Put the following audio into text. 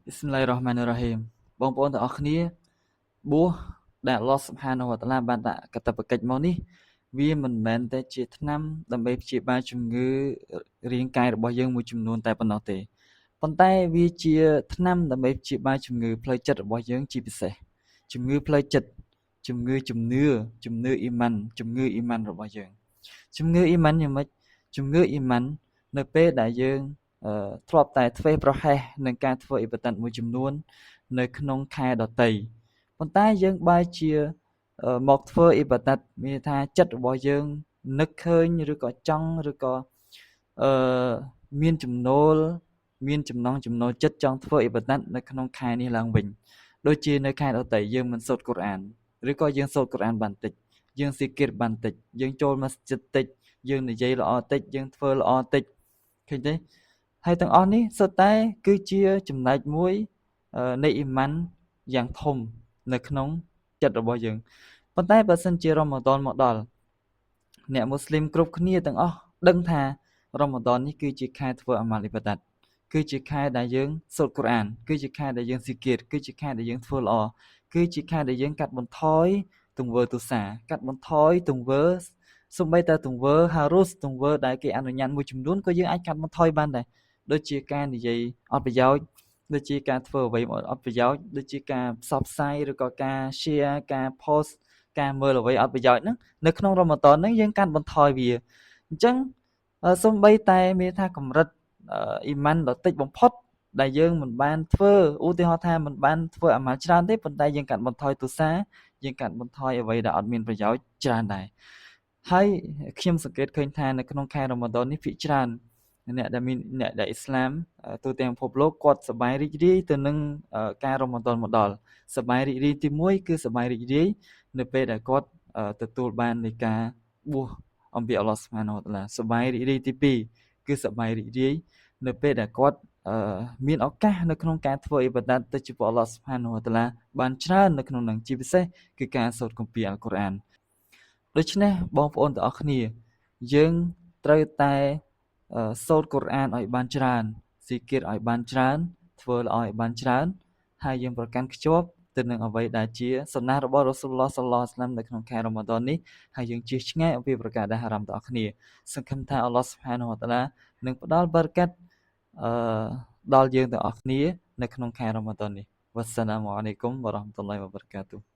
Bismillahirrahmanirrahim បងប្អូនទាំងអស់គ្នាបួសដែលអល់ឡោះស៊ុបហានាហ៊ូវតាអាឡាបានដាក់កាតព្វកិច្ចមកនេះវាមិនមែនតែជាថ្នាំដើម្បីព្យាបាលជំងឺរាងកាយរបស់យើងមួយចំនួនតែប៉ុណ្ណោះទេប៉ុន្តែវាជាថ្នាំដើម្បីព្យាបាលជំងឺផ្លូវចិត្តរបស់យើងជាពិសេសជំងឺផ្លូវចិត្តជំងឺអ៊ីម៉ានរបស់យើងជំងឺអ៊ីម៉ានយ៉ាងម៉េចជំងឺអ៊ីម៉ាននៅពេលដែលយើងធ្លាប់តែធ្វេសប្រហែសនឹងការធ្វើអ៊ីបាដាតមួយចំនួននៅក្នុងខែដទៃប៉ុន្តែយើងបែរជាមកធ្វើអ៊ីបាដាតមានថាចិត្តរបស់យើងនឹកឃើញឬក៏ចង់ឬក៏មានចំណូលមានចំណង់ចំណូលចិត្តចង់ធ្វើអ៊ីបាដាតនៅក្នុងខែនេះឡើងវិញដូចជានៅខែដទៃយើងមិនសូត្រកូរ៉ានឬក៏យើងសូត្រកូរ៉ានបានតិចយើងស៊ីគីរបានតិចយើងចូលម៉ាស្ជីតតិចយើងនិយាយល្អតិចយើងធ្វើល្អតិចឃើញទេហើយទាំងអស់នេះសុទ្ធតែគឺជាចំណែកមួយនៃអ៊ីម៉ានយ៉ាងធំនៅក្នុងចិត្តរបស់យើងប៉ុន្តែបើសិនជារ៉ាម៉ាឌនមកដល់អ្នកមូស្លីមគ្រប់គ្នាទាំងអស់ដឹងថារ៉ាម៉ាឌននេះគឺជាខែធ្វើអាម៉ាល់អ៊ីបាដាតគឺជាខែដែលយើងសូត្រកូរ៉ានគឺជាខែដែលយើងស៊ីគីរគឺជាខែដែលយើងធ្វើល្អគឺជាខែដែលយើងកាត់បន្ថយទង្វើទុសាកាត់បន្ថយទង្វើសូម្បីតែទង្វើហារូសទង្វើដែលគេអនុញ្ញាតមួយចំនួនក៏យើងអាចកាត់បន្ថយបានដែរដូចជាការនិយាយអត់ប្រយោជន៍ដូចជាការធ្វើអ្វីអត់ប្រយោជន៍ដូចជាការផ្សព្វផ្សាយឬក៏ការ share ការ post ការមើលអ្វីអត់ប្រយោជន៍ហ្នឹងនៅក្នុងរ៉ាម៉ាឌនហ្នឹងយើងកាត់បន្ថយវាអញ្ចឹងសូម្បីតែមានថាកម្រិតអ៊ីម៉ានដ៏តិចបំផុតដែលយើងមិនបានធ្វើឧទាហរណ៍ថាមិនបានធ្វើអាម៉ាល់ច្រើនទេប៉ុន្តែយើងកាត់បន្ថយទុសាយើងកាត់បន្ថយអ្វីដែលអត់មានប្រយោជន៍ច្រើនដែរហើយខ្ញុំសង្កេតឃើញថានៅក្នុងខែរ៉ាម៉ាឌននេះភាគច្រើនអ្នកដែលអ៊ីស្លាមទូទាំងពិភពលោកគាត់សប្បាយរីករាយទៅនឹងការរ៉ាម៉ាឌនមកដល់សប្បាយរីករាយទី1គឺសប្បាយរីករាយនៅពេលដែលគាត់ទទួលបាននៃការបួសអំពីអល់ឡោះស៊ុបហានាហ៊ូវតាអាឡាសប្បាយរីករាយទី2គឺសប្បាយរីករាយនៅពេលដែលគាត់មានឱកាសនៅក្នុងការធ្វើអ៊ីបាដាតទៅចំពោះអល់ឡោះស៊ុបហានាហ៊ូវតាអាឡាបានច្រើននៅក្នុងនឹងជាពិសេសគឺការសូត្រគម្ពីរអល់កុរអានដូច្នេះបងប្អូនទាំងអស់គ្នាយើងត្រូវតែសូត្រកូរ៉ានឲ្យបានច្រើនស៊ីគីរឲ្យបានច្រើនធ្វើល្អឲ្យបានច្រើនហើយយើងប្រកាន់ខ្ជាប់ទៅនឹងអ្វីដែលជាសុណារបស់រ៉ូស៊ូលឡោះសល្លឡោះអាឡៃហ៊ីវសល្លាមនៅក្នុងខែរ៉ាម៉ាឌននេះហើយយើងជៀសឆ្ងាយអំពីប្រការដែលហារ៉ាមទាំងអស់គ្នាសង្ឃឹមថាអល់ឡោះស៊ុបហានាហ៊ូវតាអាឡានឹងផ្ដល់បារកាត់ដល់យើងទាំងអស់គ្នានៅក្នុងខែរ៉ាម៉ាឌននេះវ៉ាស្សាឡាមអាឡៃគុំវ៉ារ៉ាហ្មាតុលឡាហ៊ីវ៉ាបារកាតុហ៍